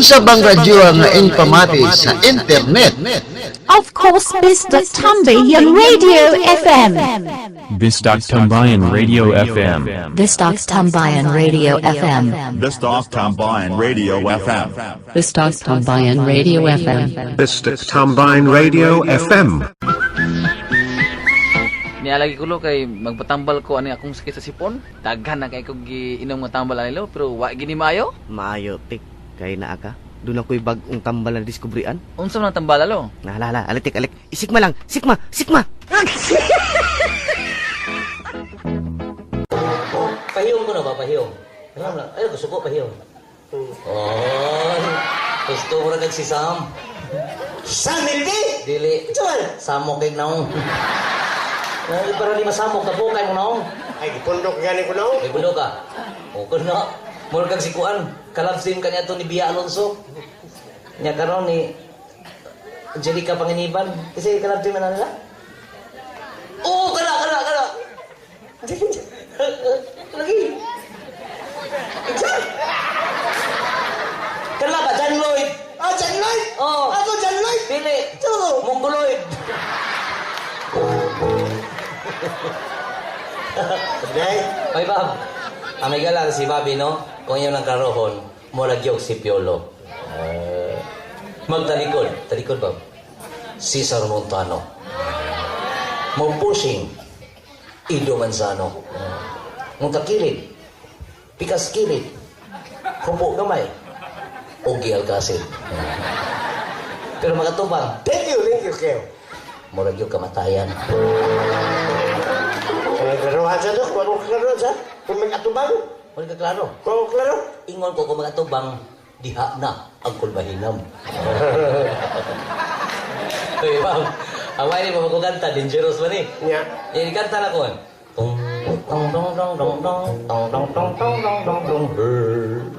Unsa bang radyo nga infamati sa internet? Of course, Bisdak Tambayan Radio FM. Bisdak Tambayan Radio FM. Bisdak Tambayan Radio FM. Bisdak Tambayan Radio FM. Bisdak Tambayan Radio FM. Bisdak Tambayan Radio FM. Nialagi ko lo kay magpatambal ko ani akong sakit sa sipon. Daghan na kay ko giinom nga tambal anilo pero wa gini maayo. Maayo tik kay naa ka. Doon ako'y bagong tambal na diskubrian. Unsa man ang tambal alo? Nahalala, alik. Isikma lang, sikma. Pahiyong ko na ba, pahiyong? Pahiyong lang. Ay, gusto ko pahiyong. Oh, gusto ko na si Sam. Sam, hindi? Dili. Ituan? Samok kay naong. Para di masamok, kabukay mo naong. Ay, ipundok gani ko naong. Ay, bulo ka. O, ko na. Mula kang sikuan. Kalabsin ka niya to ni Bia Alonso. Niya karon ni Angelica Panginiban. Kasi kalabsin man na nila. Oo, kana. Lagi. Exact. Kana ba, John Lloyd? Ah, John Lloyd? Oo. Ako, John Lloyd? Dili. Mongoloid. Day? Oy, Bob. Amiga lang si Bobby, no? Kung yun ang karohon, mulagyog si Piolo. Talikod, Bob. Cesar Montano. Pushing, Ido Manzano. Takilid, Pikas Kilid, Hupo Gamay, Ogie Alcacid. Pero magatubang, Thank you, Keo. mulagyog kamatayan. Klaruhan sa to? Kung klaruhan sa? Kung may atubang? Wala ka klaro. Kung klaro? Ingon ko kung magatubang, diha na ang kulbahinam. Uy, Bob. Ang may ni mamaguganta, dangerous man eh. Nya. Yan, kanta na ko. Tong tong tong tong tong tong tong tong tong tong tong tong tong.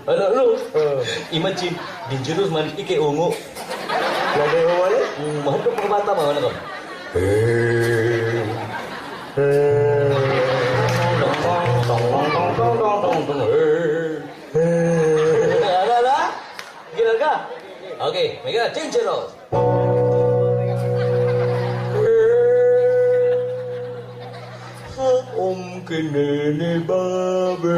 Ano? Imagine, dangerous man ikay ungo. Lagi mo wala? Mahal ko pang bata mo, ano ko? Ala? Gila ka? Okay, mega dangerous. Kinene babe.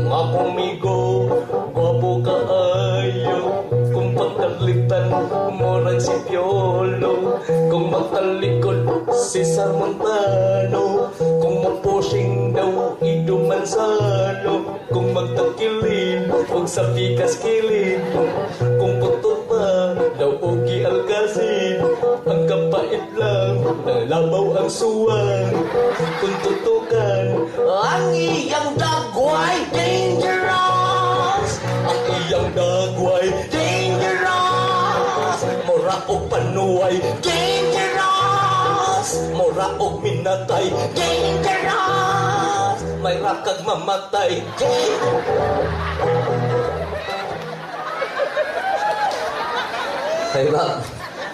Makumigo, guwapo ka ayo. Kung pagkalitan, murag si Piolo. Kung magtalikod, Cesar Montano. Kung mapushing daw, Ido Manzano. Kung magtakilin, huwag sa Pikas Kilid. Kung putot pa, daw Ogie Alcacid. Ang kapait lang, nalabaw ang suwang. Kung tutukan, ang iyang dagway dangerous. Ang iyang dagway dangerous. Mura o panuay dangerous. Mura o minatay dangerous. May rakag mamatay Hey, Bob.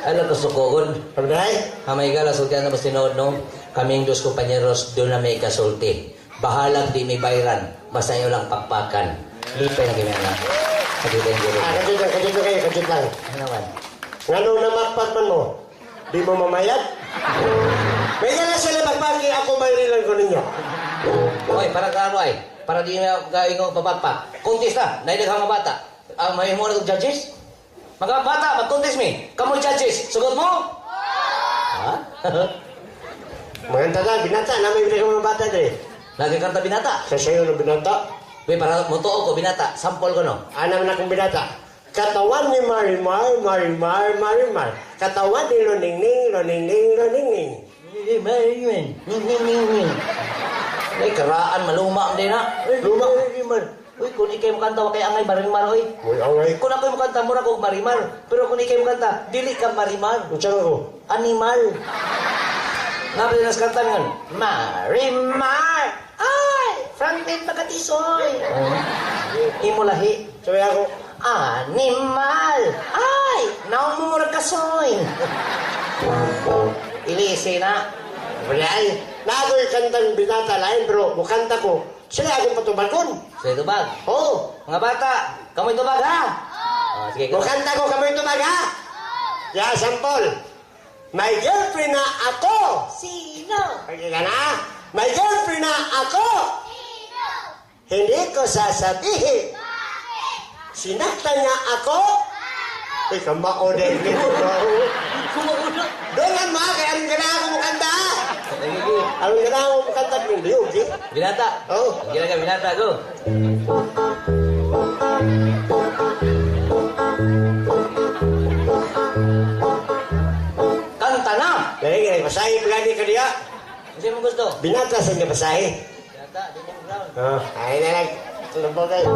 Ano ka sukukon? Pagday? Hamay ka, lasultihan na mas tinood, no? Kaming dos kompanyeros, doon na may kasulti. Bahalag di may bayran, basta nyo lang pakpakan. Lipay na kami na. Kadito yung guro. Kajit lang. Ano naman? Ngano na makpakman mo? Di mo mamayad? May gana sila magpaki, ako mayroon ko ninyo. Oy, para ka ano ay? Para di mo kaingong papakpak. Contest na, naidaghang mga bata. May mo na itong judges? Mga bata, mag-contest me. Kamu judges, sugot mo? Ha? Maganda na, binata. Namin binigay mga bata dre. Lagi kanta binata. Sa sayo ng binata. Wait, para mutuo ko binata. Sample ko, no? Anam na kong binata. Katawan ni Marimar. Katawan ni Loningning. Ay, karaan, maluma din na. Luma. Uy, kung ikay mo kanta, wakay angay marimar, oy. Uy, angay. Kung ako'y mo kanta, mura ko marimar. Pero kung ikay mo kanta, dili ka marimar. Utsang ako. Animal. Nabi na sa kanta ngayon. Marimar! Ay! From din pagkatisoy. Imo lahi. Sabi ako, Animal! Ay! Naon mo murag kasoy! Ilisi na. Walay, nagoy kantang binata lain, pero mukanta ko, sila akong patubagon. Sige, tubag. Oo. Mga bata, kamoy tubag ha? Oh, sige, go. Mukanta ko kami tubag, ha? Ya, sampol. May girlfriend na ako. Sino? Pakinggan na. May girlfriend na ako. Hindi ko sasabihin. Sinaktan niya ako. Ay, kamao din. Kumuulo. Doon ang mga, kaya anong ganahan ko mukanta. Sige, Anong ganahan ko mukanta ng liyog, eh? binata. Oo. Gila ka, binata, go. Kanta na! Kaya pasahe pagani ka diya. Kasi mo gusto? Binata sa nga pasahe. Binata, di niya ground. Ay na lang. Tulabog kayo.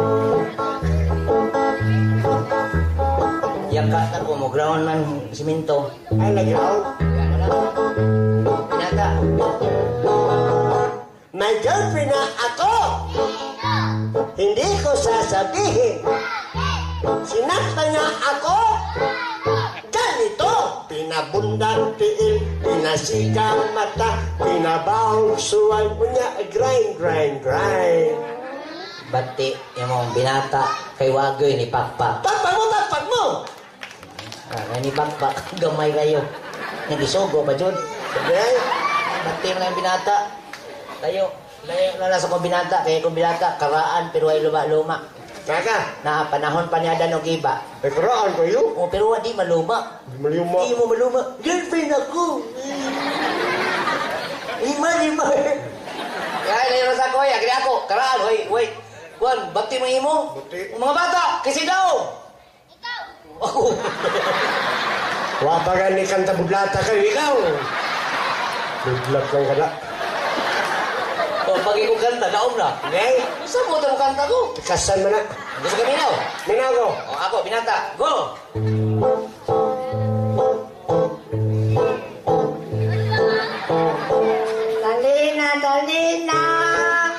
Yakat na po mo, ground man, siminto. Ay, nag-ground. Binata. May girlfriend na ako. Hindi ko sasabihin. Sinaktan niya ako. Ganito. Pinabundan tiil, pinasigang mata, pinabahong suway mo niya. Grind, grind, grind. Bati, yung mga binata, kay Wagoy ni Pakpak. Takpak mo, takpak mo. Ni Pakpak, gamay kayo. Nagisugo ba, Jod? Okay? Bati mo na yung binata. Kayo, layo na nasa ko binata, kaya ko binata, karaan, pero ay luma-luma. Kaka, Na panahon pa niya dan og iba. may kuraan ko yun. O, pero di maluma. Di maliyuma. Di mo maluma. Girlfriend ako. Ima. Kaya layo na sa ko, agri ako. Karaan, wait. Juan, bakti mo imo? Bakti. Mga bata, kasi daw. Ikaw. Ako. Wapagan ni kanta budlata kayo, ikaw. Budlat kang kada. O, pag ikong kanta, daom na. Okay? Saan mo ito kanta ko? Kasan mo na. Gusto ka minaw? Minaw ko. O, ako, binata. Go! Dalina,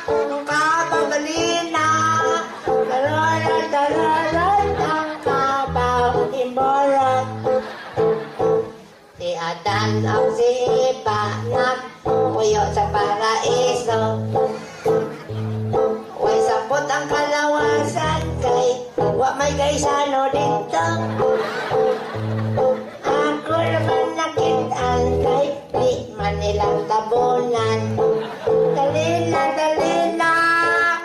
ang kabang dalina, dararat, ang kabang imbarat. Si Adan ang si Eva, nagpuyo sa paraiso. Way sapot ang kalawasan kay, wa may kaisano dito. Ako naman nakitaan kay, di man nilang tabunan. Dalina,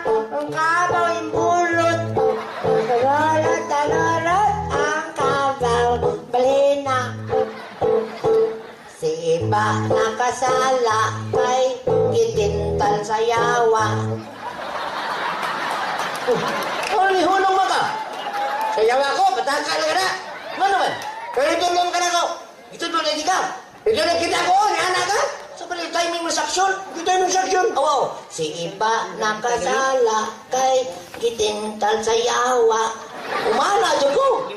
ang kabaw yung bulot. Dararat, ang kabaw, balina. Si iba nakasala kay gitintal sa yawa. Oh, lihunong mo ka! Sayaw ako, pataka na ka na. Ano naman? Pero tulong ka na ko. Ito doon lagi ka. Ito na kita ko, ni anak ka. So, pala yung timing mo sa aksyon. Ito yung section. Oo. Si iba nakasala kay gitintal sa yawa. Umala, dyan ko.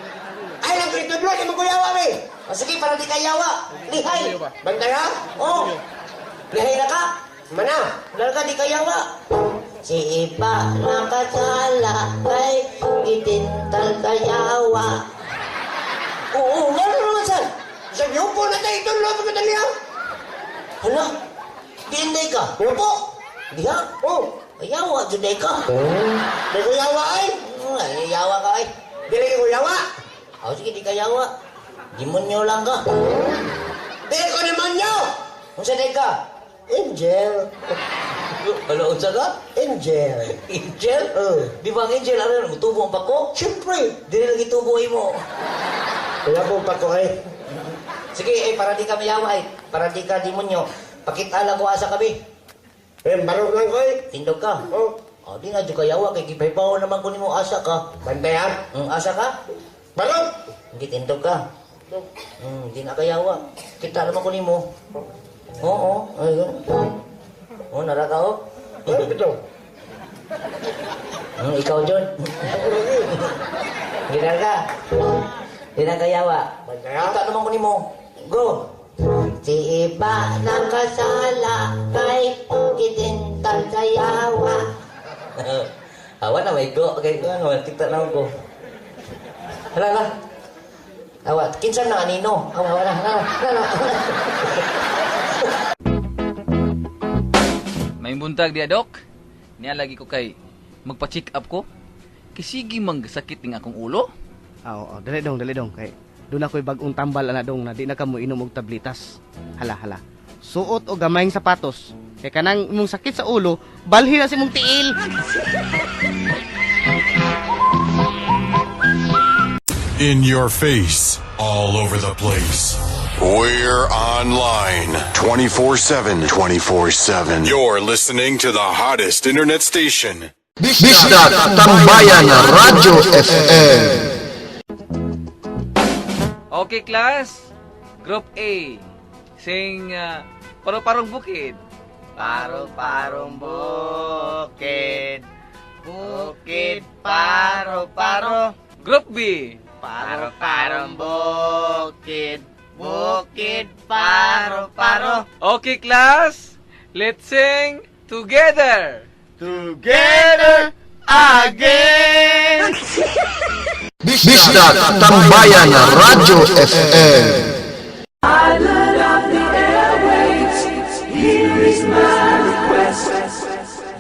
Ay, nagkritudlo, di mo kuyawa, be. O, sige, para di kayawa. Lihay. Bantay ha? Oo. Lihay na ka. Mana? Lalo ka di kayawa. Si iba nakasala kay gitintal sa yawa. Oo, ano naman saan? Sa yupo na tayo, tulong ko na liyaw. Hala, di inday ka. Yupo. Diha? Oh. Kayawa, dyan ka. Di kuyawa ay. Ay, yawa ka ay. Dili ka kuyawa. O, sige, di kayawa. Demonyo lang ka. Dili ko naman nyo. Kung saan ka? Angel. Hala, unsa ka? Angel. Angel? Di ba ang angel? Ano, tubo ang pako? Siyempre. Di na lagi tubo mo. Kaya po pa ko ay. Sige, para di ka mayawa ay. Para di ka demonyo. Pakita lang ko asa kami. Barog lang ko ay. Tindog ka. Oh. O, di na di kayawa. Kay gipaypaw naman ko ni mo asa ka. Bantay ha? Asa ka? Barog. Hindi tindog ka. Di na kayawa. Kita naman ko ni mo. Oo. Ayun. Oo, naraka o. Ano ito? Ikaw, John. Gina ka. Di na kayawa. Bantay ha? Kita naman ko ni mo. Go. Si iba nakasala kay gitintal sa yawa. Awan na may go. Okay, ano, tikta na ko. Hala. Awat, kinsan na anino. Hala. May buntag dia, Dok. Niya lagi ko kay magpa-check up ko. Kisigi mang sakit ning akong ulo. Oo, dali dong. Kay doon ako'y bagong tambal ana dong na di na kamo inom og tablitas. Hala. Suot og gamayng sapatos. Kay kanang imong sakit sa ulo, balhin na si mong tiil. In your face, all over the place. We're online 24/7. 24/7. You're listening to the hottest internet station. Bisdak Tambayan Radio FM. Okay, class. Group A. Sing Paro-Parong Bukid. Paro-parong bukid, bukid paro-paro. Group B. Paro-parong bukid, bukid paro-paro. Okay, class. Let's sing together. Together again! Bisdak Tambayan Radio FM.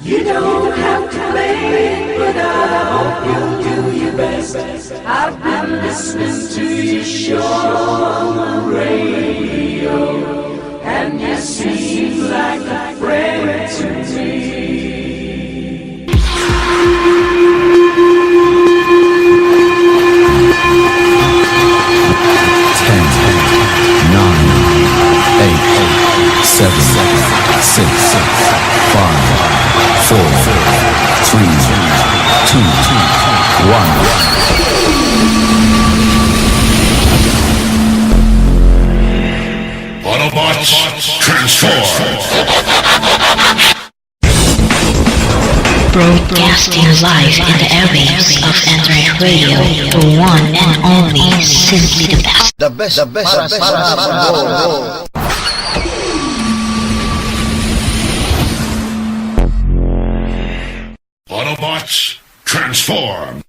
You don't have to play, but I hope you'll do your best. I've been listening to your show on the radio, and you seem like a friend to me. Autobots, transform! Broadcasting live in the airwaves of Android Radio, the one and only, simply the best. The best para. Autobots, transform!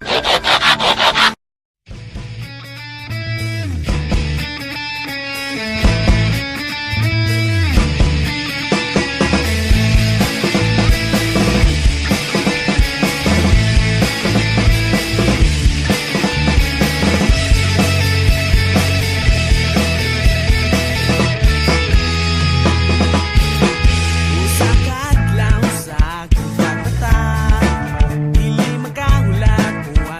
Usakat lang sa kagata, dili magkahulat.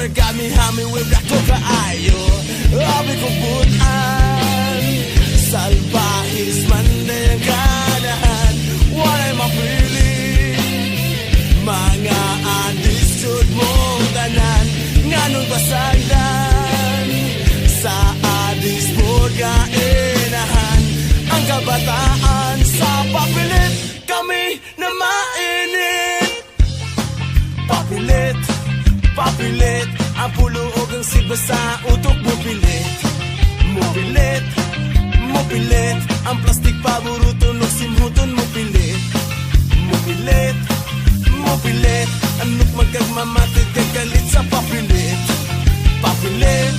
Bergami hami wibra ko kaayo Abi ko butan Salbahis man na yung ganahan Walay mapiling Mga adistud mong tanan Nganong basagdan Sa adistud kainahan Ang kabataan sa papilit Kami na mainit Papilit, papilit Ang puluog ang sigba sa utok mo pilit Mo pilit, mo pilit Ang plastik paburuto no simhuton mo pilit Mo pilit, mo pilit Anok magkagmamatid kagalit sa papilit Papilit,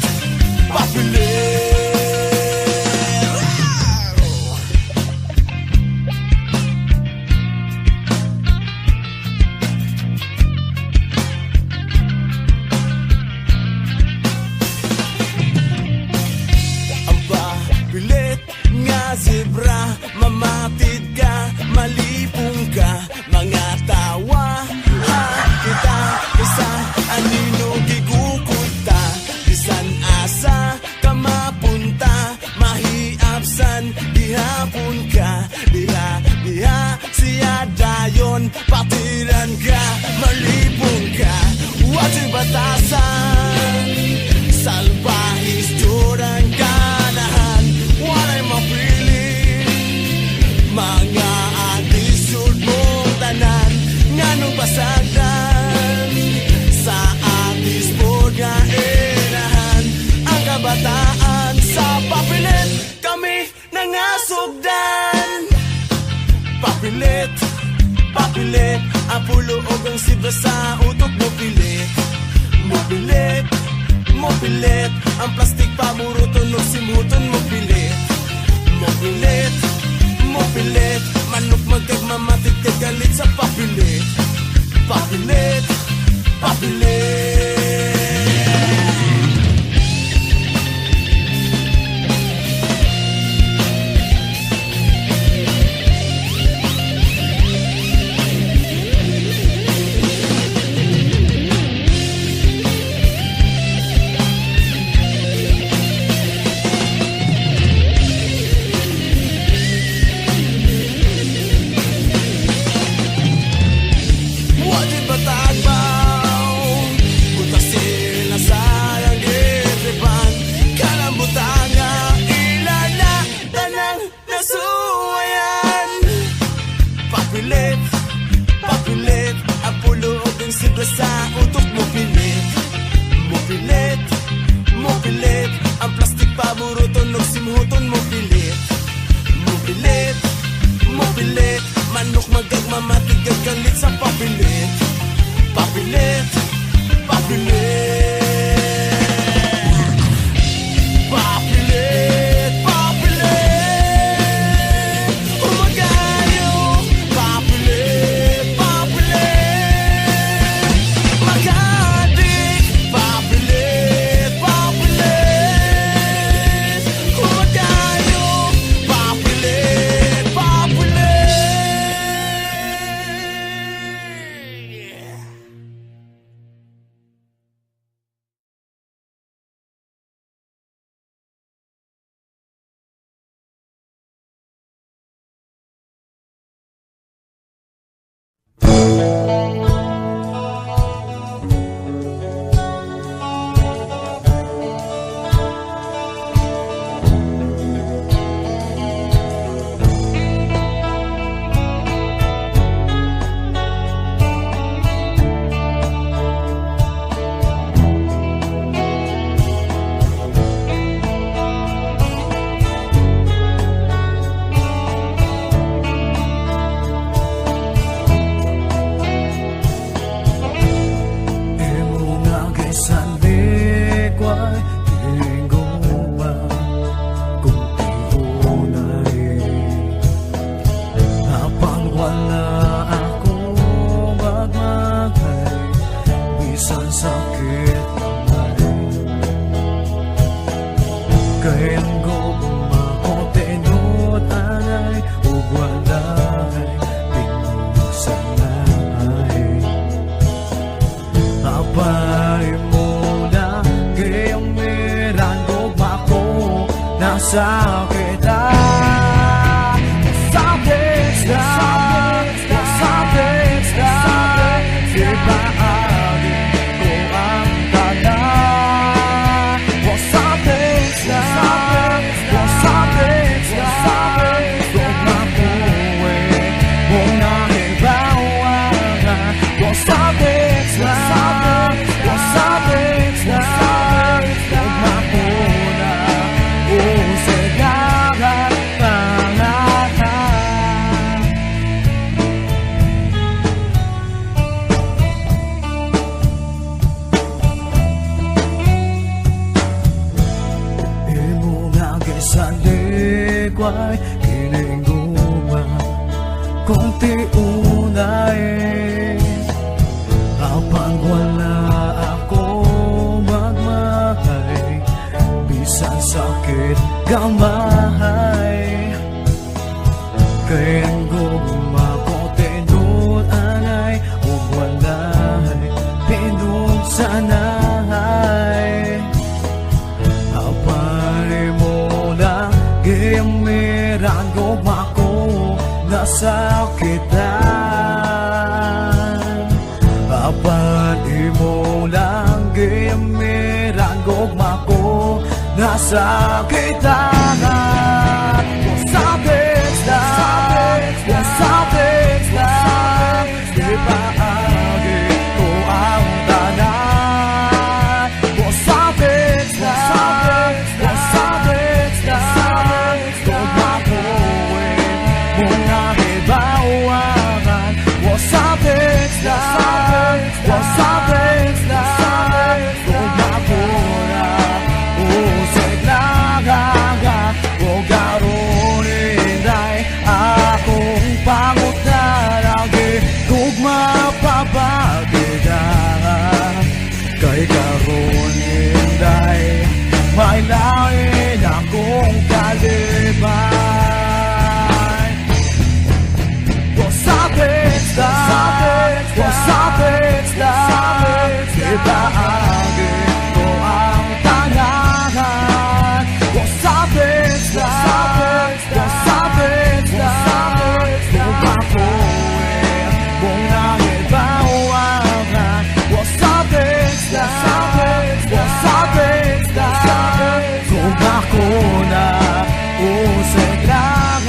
papilit zebra, mamatid ka, malipong ka, mga tawa ha, kita, isa, anino gigukunta, isan asa, kamapunta, mahiapsan, dihapon ka, diha, siya dayon, patiran ka, malipong ka, wajib batasan, salbahis durang ganahan, walay mapili, mga adisud mong tanan Nganong basagdan Sa adisud nga inahan Ang kabataan sa papilit Kami nangasugdan Papilit, papilit Ang puluog ang sibra sa utok mo pilit Mo pilit, mo pilit Ang plastik pamuruton no simuton mo pilit Mo pilit mo pilit Manok magkagmamatid kagalit sa papilit Papilit, papilit sa utok mo pilit Mo pilit, mo pilit Ang plastik paburuton no simhuton mo pilit Mo pilit, mo pilit Manok magagmamatig kagalit sa papilit Papilit, papilit Papilit, papilit Umagayo Papilit, papilit Magadik Papilit, papilit Umagayo Papilit, papilit Apay mo Wasakit na, wasakit na, wasakit na. Ipaagin ko ang tanan. Wasakit na, wasakit na. Kung mabuhay mong nahibawagan. Wasakit na, wasakit na. Kung mapuna usig agad pangatan. Imo nga gisalikway kiningguman kung ti unay apan wala ako magmahay bisan sakit gamay kay ang gugma ko tinun anay ug walay pinun sanay apay mo lang gimiran gugma ko nasakitan apan mo lang gimiran gugma ko nasakitan. Wasakit na, wasakit na. Ipaagin ko ang tanan. Wasakit na, wasakit na. Kung mabuhay mong nahibawagan. Wasakit na, wasakit na. Kung mapuna usig nagaga o garon inday akong pangutan lagi kung mapapagidan kay garon inday may lain akong kalibay. Wasakit na, wasakit na. Ipaagin ko ang tanan. Wasakit na, wasakit na. Kung mabuhay mong nahibawagan. Wasakit na, wasakit na. Kung ako na usig lang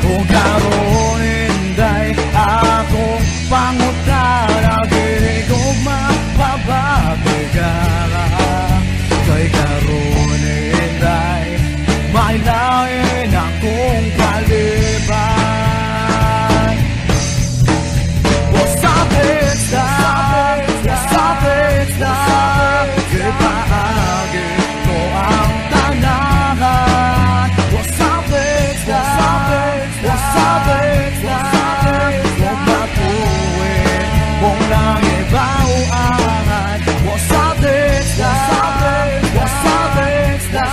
o garon inday akong pangutan lagi kong mapapagigan kay garon inday may lain akong kalibay. Wasakit na, wasakit na. Ipaagin ko ang tanan. Wasakit na, wasakit na. Kung mabuhay mong nahibawagan. Wasakit na, wasakit na.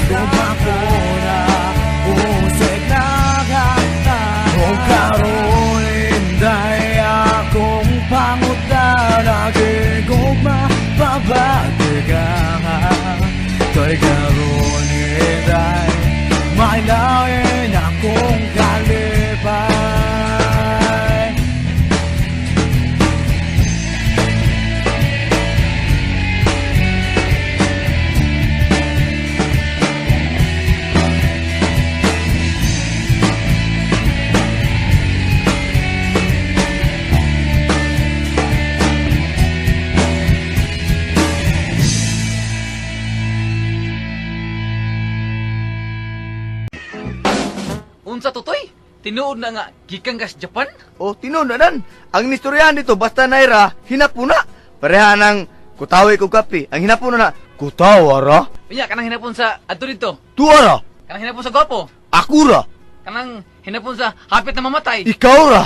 Kung mapuna usig nagagan. Kung karon inday akong pangutan lagi kong mapapagigan kay karon inday may lain akong kalibay. Unsa tutoy? Tinuod na nga gikan gas Japan? O, tinuod na nan. Ang nistoryahan dito, basta naira, hinapuna. Pareha ng kutawi ko kape. Ang hinapuna na, kutawara? Unya, kanang hinapon sa adto dito. Tuwara? Kanang hinapon sa gwapo. Akura? Kanang hinapon sa hapit na mamatay. Ikaw ra?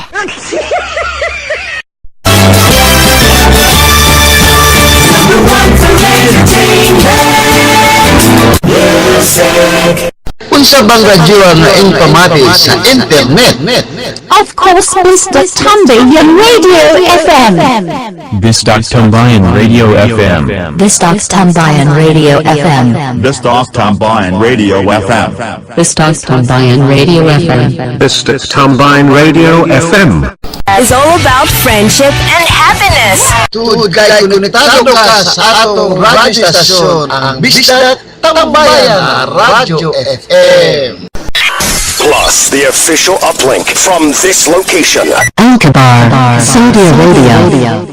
Well, Unsa bang radyo nga impamati sa internet? Of course, Mr. Tambayan Radio FM. Bisdak Tambayan Radio FM. Bisdak Tambayan Radio FM. Bisdak Tambayan Radio FM. Bisdak Tambayan Radio FM. Bisdak Tambayan Radio FM. Is all about friendship and happiness. Tuod kay konektado ka sa atong radyo stasyon, ang Bisdak Tambayan Radio FM. Plus, the official uplink from this location. Ankabar, Saudi Radio.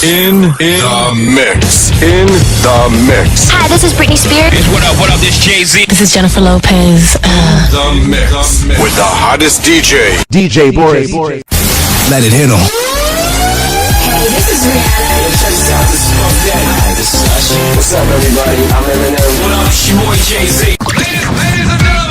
In the mix. In the mix. Hi, this is Britney Spears. What up, this Jay-Z. This is Jennifer Lopez. The mix. With the hottest DJ. DJ Boris. Let it hit 'em. Hey, this is Rihanna. What's up, everybody? I'm Eminem. What up, it's your boy Jay-Z. Ladies and gentlemen.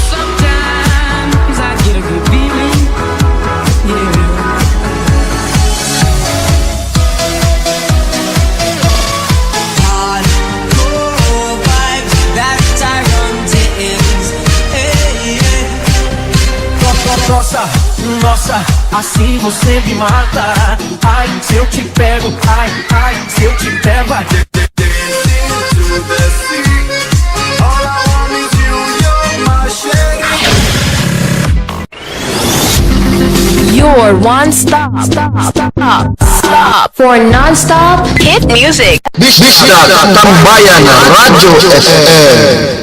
Sometimes I get a good feeling, yeah. Hardcore vibes that Tyrone is, hey, yeah. Nossa, assim você me mata. Ai, se eu te pego, ai, se eu te pego. Your one stop for non-stop hit music. Bisdak Tambayan Radio FM.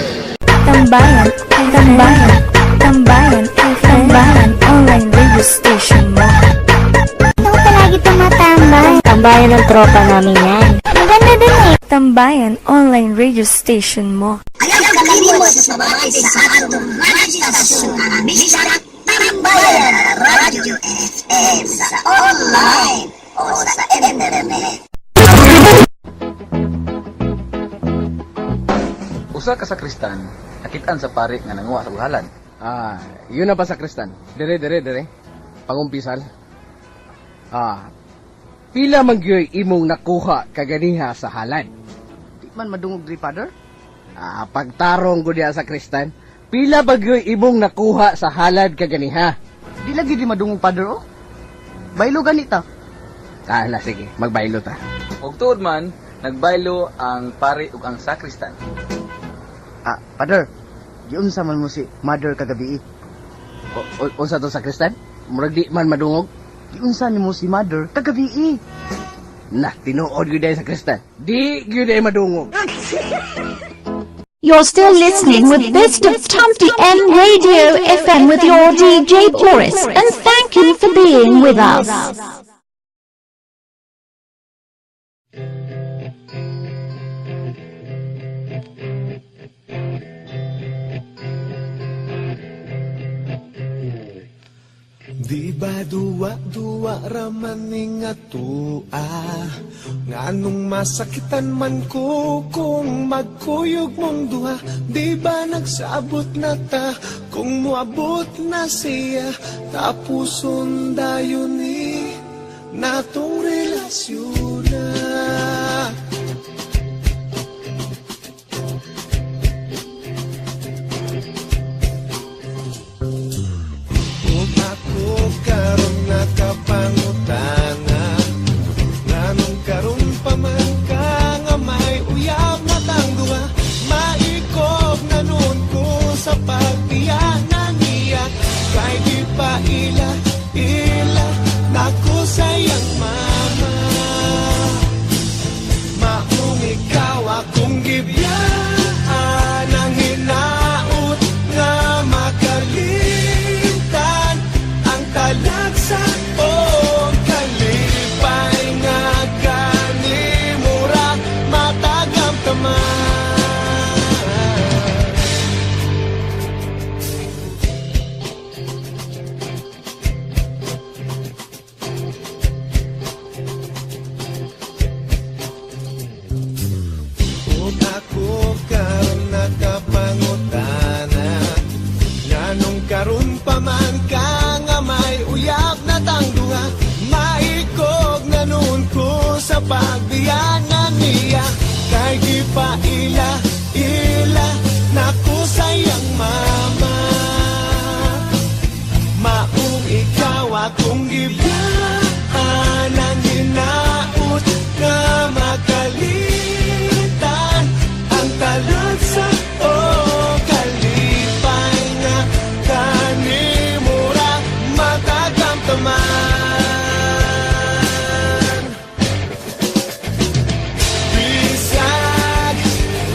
Tambayan, Tambayan, Tambayan, Tambayan, online radio station mo. Ako palagi tumatambay. Tambayan ng tropa namin yan. Maganda din eh. Tambayan, online radio station mo. Ayaw kakalimot sa sabay sa atong radio station ang Bisdak Tambayan Radio FM sa online o sa internet. Usa ka sa Kristan, nakitaan sa pare nga nanguha sa buhalan. Yun na ba sa Kristan? Dire. Pangumpisal. Pila man gyoy imong nakuha kaganiha sa halad? Di man madungog diri, Father? Pagtarong ko diya sa Kristan. Pila ba gyoy imong nakuha sa halad kaganiha? Di lagi di madungog, Father, oh. Baylo ganita. Na sige, magbaylo ta. Og tuod man, nagbaylo ang pare ug ang sakristan. Father, giunsa man mo si Mother kagabi? Unsa to sa Kristan? Murag di man madungog? Giunsa ni mo si Mother kagabi? Tinuod gyud sa Kristan. Di gyud ay madungog. You're still listening with Best of Tambayan Radio FM with your DJ Boris, and thank you for being with us. Di ba duwa raman ning atua, nganong masakitan man ko kung magkuyog mong duha. Di ba nagsabot na ta kung muabot na siya, tapuson dayon ni natong relasyon na. Karon nakapangutana, nganong karon pa man ka nga may uyab na tang duha. Maikog na nun ko sa pagtiyanan niya, kay di pa ila nako sayang mama. Maong ikaw akong gibiyaan ang hinaut nga makalimtan ang talagsa o kalipay nga kanimura matagamtaman. akong gibiyaan ang hinaut nga makalitan ang talagsa o kalipay nga kanimura matatamtaman. Bisag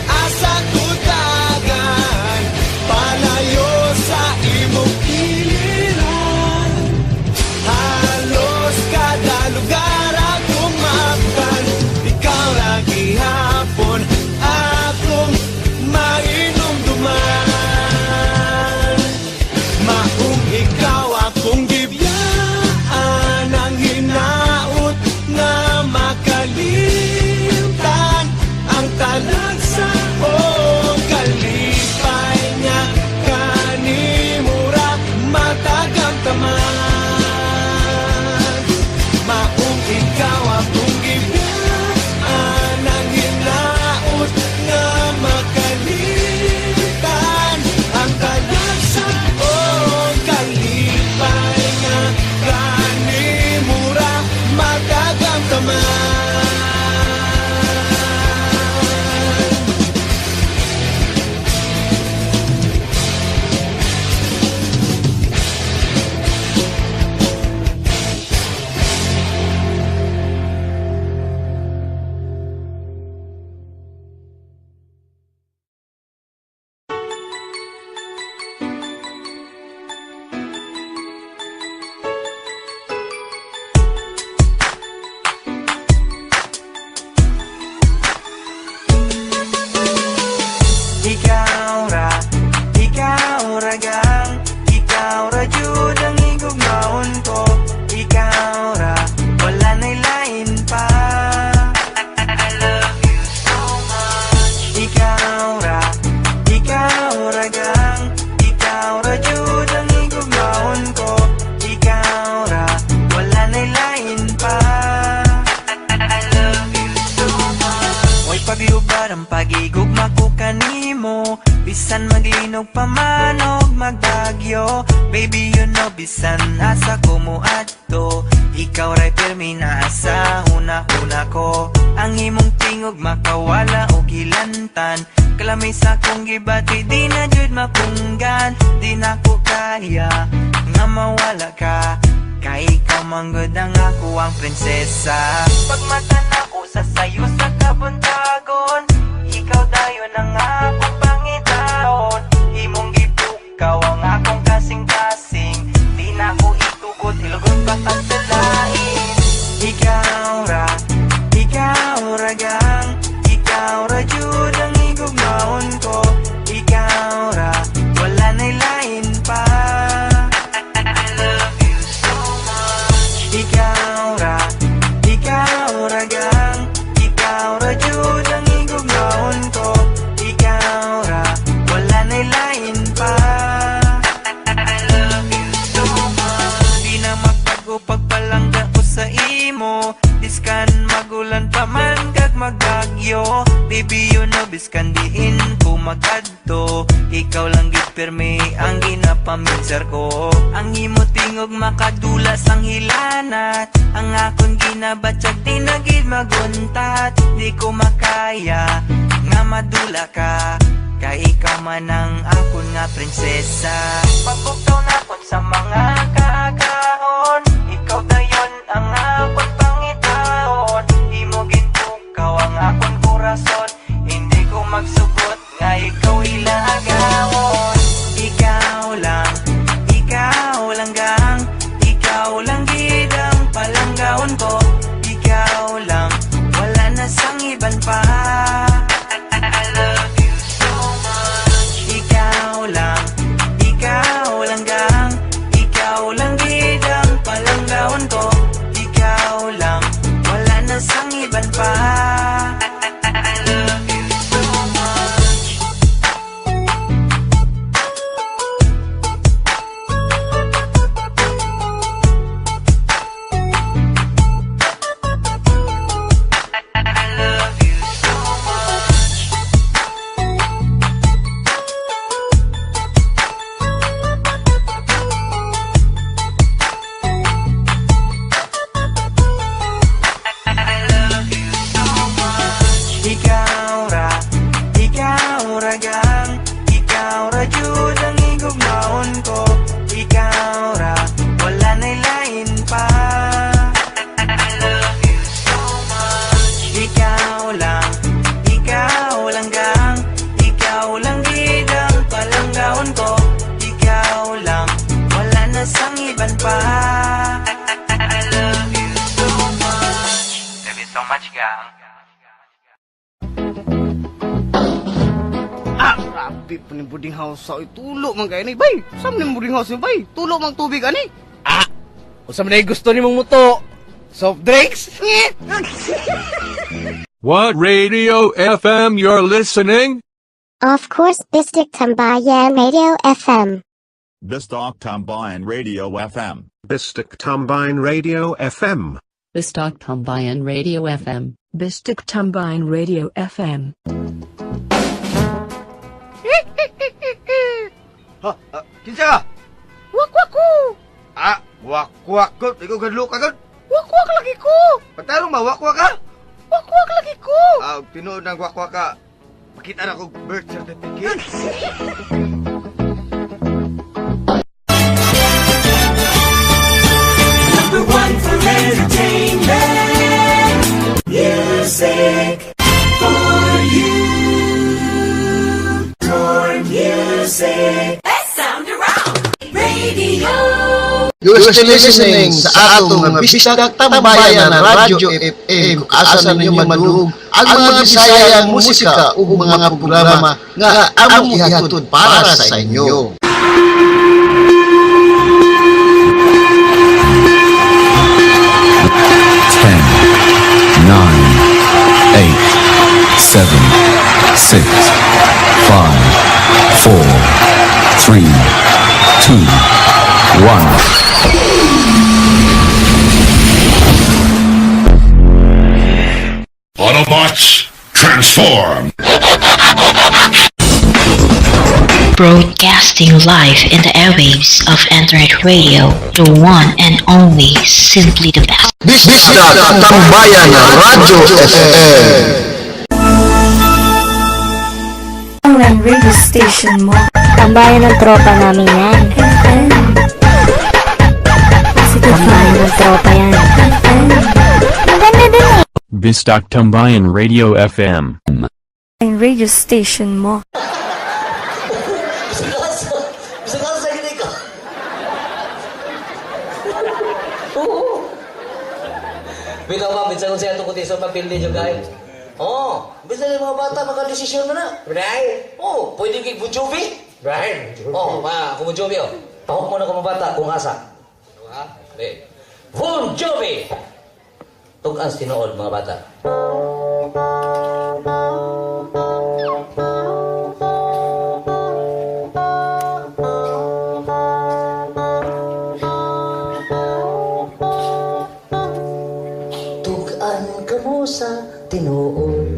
asa tutagan palayo sa imong iliran, halos kada lugar akong mabutan, ikaw ra gihapon akong mainumduman. Maong ikaw akong gibiyaan ang hinaut nga makalimtan ang talagsa o kalipay nga kanimura matagamtaman. Maong ikaw akong gibiyaan ang hinaut nga makalimtan ang talagsa o kalipay nga kanimura matagamtaman. Ikaw ra gang, ikaw ra jud ang igugmaon ko. Ikaw ra, wala na'y lain pa. I love you so much. Ikaw ra gang, ikaw ra jud ang igugmaon ko. Ikaw ra, wala na'y lain pa. I love you so much. Mo'y pabiubad ang pag-igugma ko kanimo, bisan maglinog pa man og magbagyo. Baby, you know, bisan asa ko muadto, ikaw ray pirmi na asa una-una ko. Ang imong tingog makawala og hilantan, kalamay sa kong gibati di na jud mapunggan. Di na ko kaya nga mawala ka, kay ikaw manggod ang ako ang prinsesa. Pagmata na ko sa sayo sa kabuntagon, ikaw dayon ang akong pangitaon. Imong gipukaw ang akong kasing-kasing, di na ko itukod, ilugon pa ka sa lain. Ikaw ra gang, ikaw ra jud ang igugmaon ko. Ikaw ra, wala na'y lain pa. I love you so much. Ikaw ra gang, ikaw ra jud ang igugmaon ko. Ikaw ra, wala na'y lain pa. I love you so much. Di na magpagpalangga ko sa imo, biskan magulan pa man kag magbagyo. Baby, you know, biskan diin ko magadto, ikaw lang gid pirmi ang ginapaminsar ko. Ang imo tingog makadula sang hilanat, ang akon ginabatyag di na gid maguntat. Di ko makaya nga madula ka, kay ikaw man ang akon nga prinsesa. Pagbuktaw na kon sa mga kakaon, ikaw dayon ang akon pangitaon. Imo gintukaw ang akon korason, hindi ko magsugot nga ikaw ilagawon. Ikaw lang gang, ikaw lang gid ang palanggaon ko. Ikaw lang, wala na sang iban pa. I love you so much. Ikaw lang gang, ikaw Grabe po ni boarding house sa tulo man kay ni bay. Saan ni boarding house ni bay? Tulo mang tubig ani. Usa man gusto nimong muto. Soft drinks? What radio FM you're listening? Of course, Bistic Tambayan Radio FM. Bistok Tambayan Radio FM. Bistic Tambayan Radio FM. Bistok Tambayan Radio FM. Bistok Tambayan Radio FM. Kinsa ka? Wak-wak ko. Wak-wak ko. Ikaw gadlo ka gad. Wak-wak lagi ko. Patarong ba wak-wak ka? Wak-wak lagi ko. Tinuod ng wak-wak ka. Pakita na kong birth certificate. Number one for entertainment. Music for you. For music. Best sound around. Radio. You are still listening sa atong Bisdak Tambayan Radyo FM, asa ninyo madug ang mga Bisayang musika ug mga programa nga among ihatod para sa inyo. 10, 9, 8, 7, 6, 5, 4, 3, 2, 1. Autobots, transform! Broadcasting live in the airwaves of Internet Radio, the one and only, simply the best. Bisdak Tambayan Radyo FM. Online radio station mo. Tambayan ng tropa namin yan. FM. Tambayan ng tropa yan. FM. Maganda din eh. Bisdak Tambayan Radio FM. Online radio station mo. Bisa sa gini ka. Bila ba, bisa kung siya itong kutisyon mapildi yung guys. Bisa yung mga bata makadesisyon mo na. Brian? Pwede kay Bon Jovi? Brian? Kung Bon Jovi, Pahok mo na kung mga bata kung asa. Bon Jovi! Tugas tinood mga bata. Tugan ka mo sa tinood.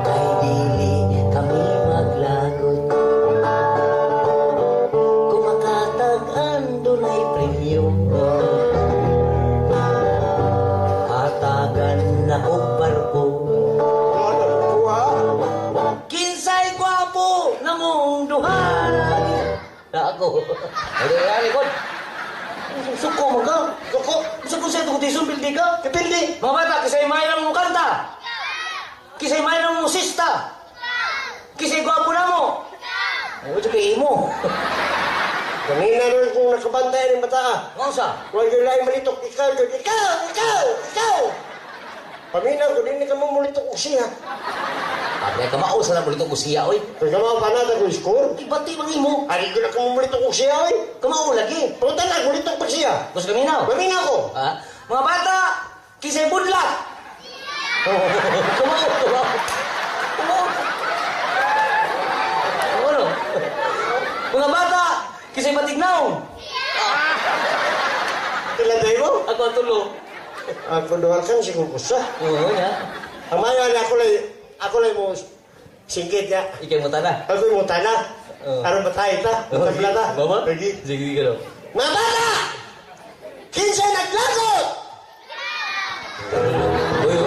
Kay dili kami maglagot. Kumakatag-an dunay premyo. Hatagan na og barko. Kinsay gwapo namong duha. Na ako. Ay, kon. Suko mo ka? Suko siya itong tisong pildi ka? Kapildi? Mga bata, kisay mayroon mong kanta? Kisay mayroon mong sista? Kisay gwapo na mo? Ay, ito kay imo. Kanina rin kung nakabantay ng bata. Ano sa? Huwag yung laing malitok. Ikaw! Paminaw ko, din ka mo mulitok ko siya. Ay, kamao sa lang mulito ko siya, oy. Kung kamao pa natin kung score? Ibati mang imo. Ari ko na ka mo mulitok ko siya, oy. Kamao lagi. Punta na, mulitok pa siya. Gusto kaminaw? Paminaw ko. Mga bata, kisay budlat. Kamao. Ano? Mga bata, kisay matignaw. Tilanday mo? Ako ang tulo. Ako doon kan si kukusa. Oo niya. Ang mayan, ako lang mo singkit niya. Ikay mo tana. Ako mo tana. Aron batay ta. Tabla ta. Baba? Lagi. Sige ka daw. Mga bata! Kinsay naglagot! Uy,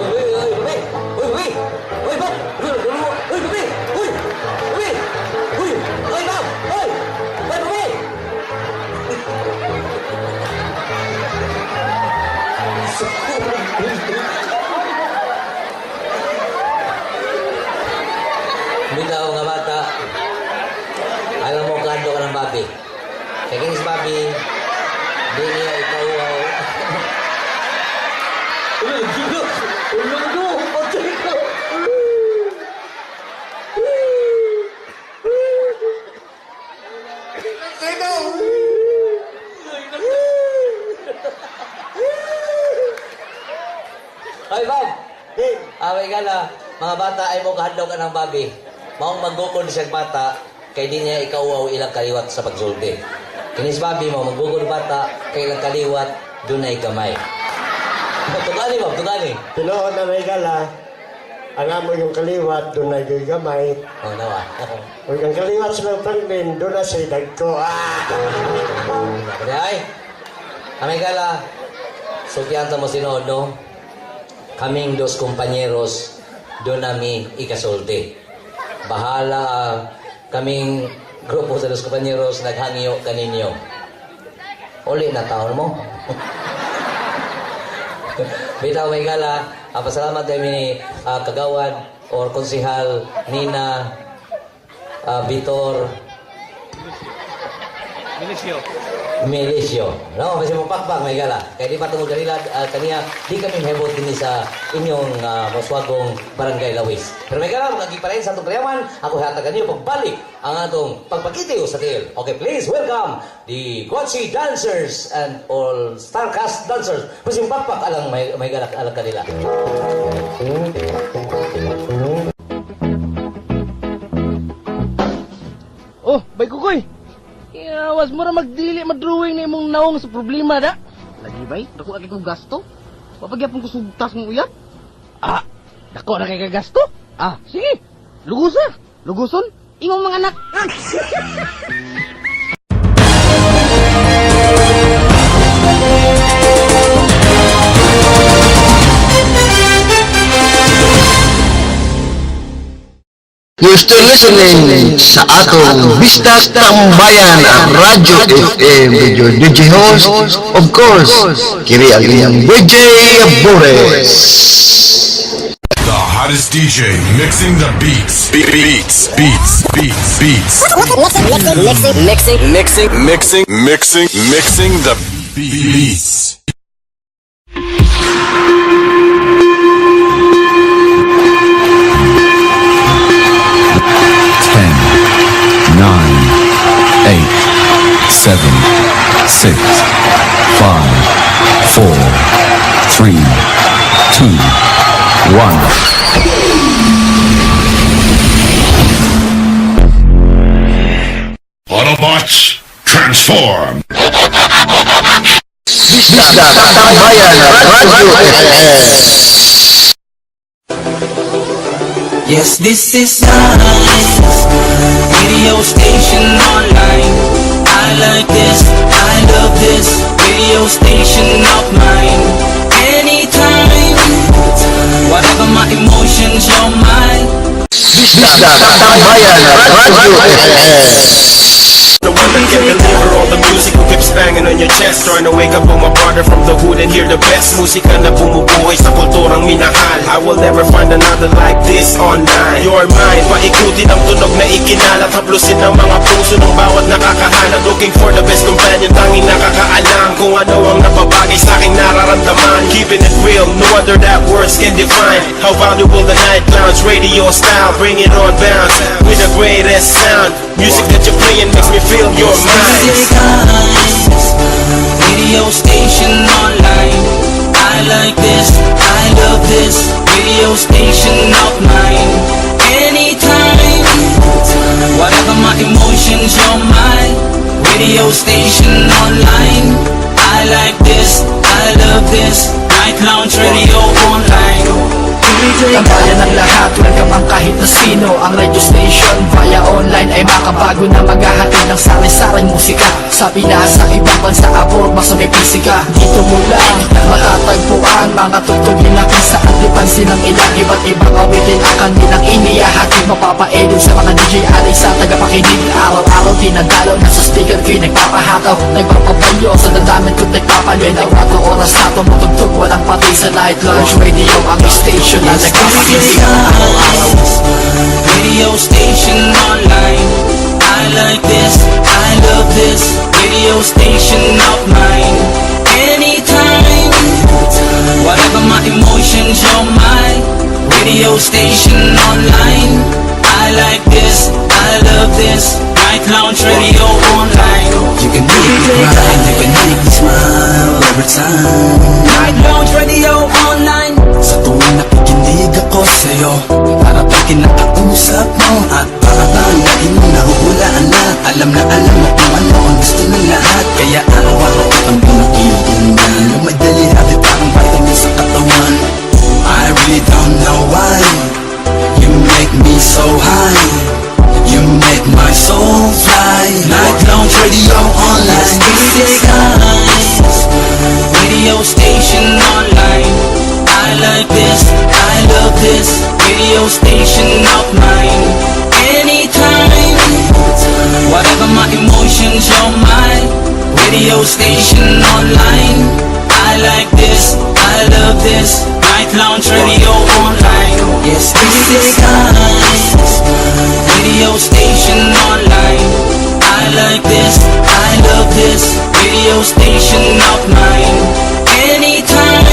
bitaw nga bata, alam mo kando ka ng babi. Kaya kinis babi, di niya ikaw Ay, Bob! Away ka na, mga bata ay mo kahadlaw ka ng babi. Maong maggukod siyang bata, kay di niya ikaw ilang kaliwat sa pagsulti. Kinis babi mo, maggukod bata, kay ilang kaliwat, doon ay gamay. Tugani, Bob, tugani. Tinoon na may gala, ang amo yung kaliwat, doon ay yung gamay. Oh, nawa. Huwag ang kaliwat sa mga Franklin, doon na siya dagko. Kaya ay, amay gala, sukyanta mo sinod, no? Kaming dos kompanyeros, doon nami ikasulti. Bahala kaming grupo sa dos kompanyeros, naghangyo kaninyo. Uli na taon mo. Bitaw may gala, pasalamat kami ni Kagawad or Konsihal Nina Vitor Milisio. No, kasi mong pakpak may gala. Kaya di pa tungkol kanila, kaniya, di kami mahibot din sa inyong maswagong barangay Lawis. Pero may gala, magkagiparayin sa atong kayaman, ako hatagan niyo pagbalik ang atong pagpakitiw sa TL. Okay, please welcome the Guachi dancers and all Starcast dancers. Kasi yung pakpak alang may gala alang kanila. Oh, bay kukoy. Was mo ra magdili madrawing ni imong naong sa problema da. Lagi bay, dako lagi kong gasto. Papagyapon ko sugtas mong uyab. Dako na kay gasto. Sige. Lugusa. Luguson imong mga anak. You're still listening sa atong Bistak Tambayan Radio FM with your DJ host, of course, kiri ang iyang DJ Boris. The hottest DJ mixing the beats. Beats. Mixing the beats. 9, 8, 7, 6, 5, 4, 3, 2, 1. Autobots, transform! Bistak Tambayan Radio FM. Yes, this is nice. Radio station online. I like this, I love this. Radio station of mine. Anytime, whatever my emotions, you're mine. Bistak Tambayan Radio FM. The one that can deliver all the music who keeps banging on your chest. Trying to wake up on my brother from the hood and hear the best musika na bumubuhay sa kulturang minahal. I will never find another like this online. You're mine, paikutin ang tunog na ikinalat. Haplusin ang mga puso ng bawat nakakahanap. Looking for the best companion, tanging nakakaalam kung ano ang napabagay sa aking nararamdaman. Keeping it real, no wonder that words can define how valuable the night lounge radio style. Bring it on bounce with the greatest sound. Music that you're playing makes me feel your mind. Radio station online. I like this, I love this. Radio station of mine. Anytime, whatever my emotions, you're mine. Radio station online. I like this, I love this. Night Lounge Radio online. Tambayan ng lahat, welcome ang kahit na sino. Ang radio station via online ay makabago na maghahatid ng sari-saring musika. Sa Pinas, sa ibang bansa, abroad, basta may pisika. Dito mo lang matatagpuan mga tugtugin na kung saan di pansin ng ilang iba't ibang awitin ang kanilang iniyahatid. Mapapaedog sa mga DJ alay sa tagapakinig. Araw-araw tinagalaw na sa speaker ko'y nagpapahataw. Nagpapabalyo sa dadamit ko't nagpapalyo. Nawag o oras na ito matugtog, walang pati sa Night Lounge Radio. Ang station na nagpapakinig. Radio station online. I like this, I love this. Radio station of mine. Anytime, whatever my emotions, you're mine. station online. I like this, I love this. Night Lounge Radio online. You can make me cry, you can make me smile every time. Night Lounge Radio online. Sa tuwing nakikinig ako sa'yo, para bang kinakausap mo, at para bang lagi mo nahuhulaan na alam mo kung ano ang gusto ng lahat. Kaya araw-araw kitang pinakibungan, yung madali habi parang vitamin sa katawan. I really don't know why you make me so high. You make my soul fly. Night Lounge Radio online. Radio station online. I like this, I love this. Radio station of mine. Anytime, whatever my emotions, you're mine. Radio station online. I like this, I love this. Night Lounge Radio online. Yes, this is time. Radio station online. I like this, I love this. Radio station of mine. Anytime,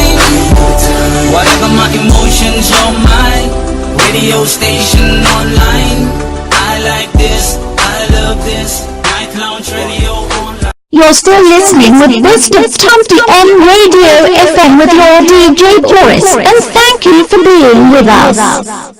whatever my emotions, you're mine. Radio station online. I like this, I love this. Night Lounge Radio online. You're still listening with Best of Tom TM Radio FM with your DJ Boris, and thank you for being with us.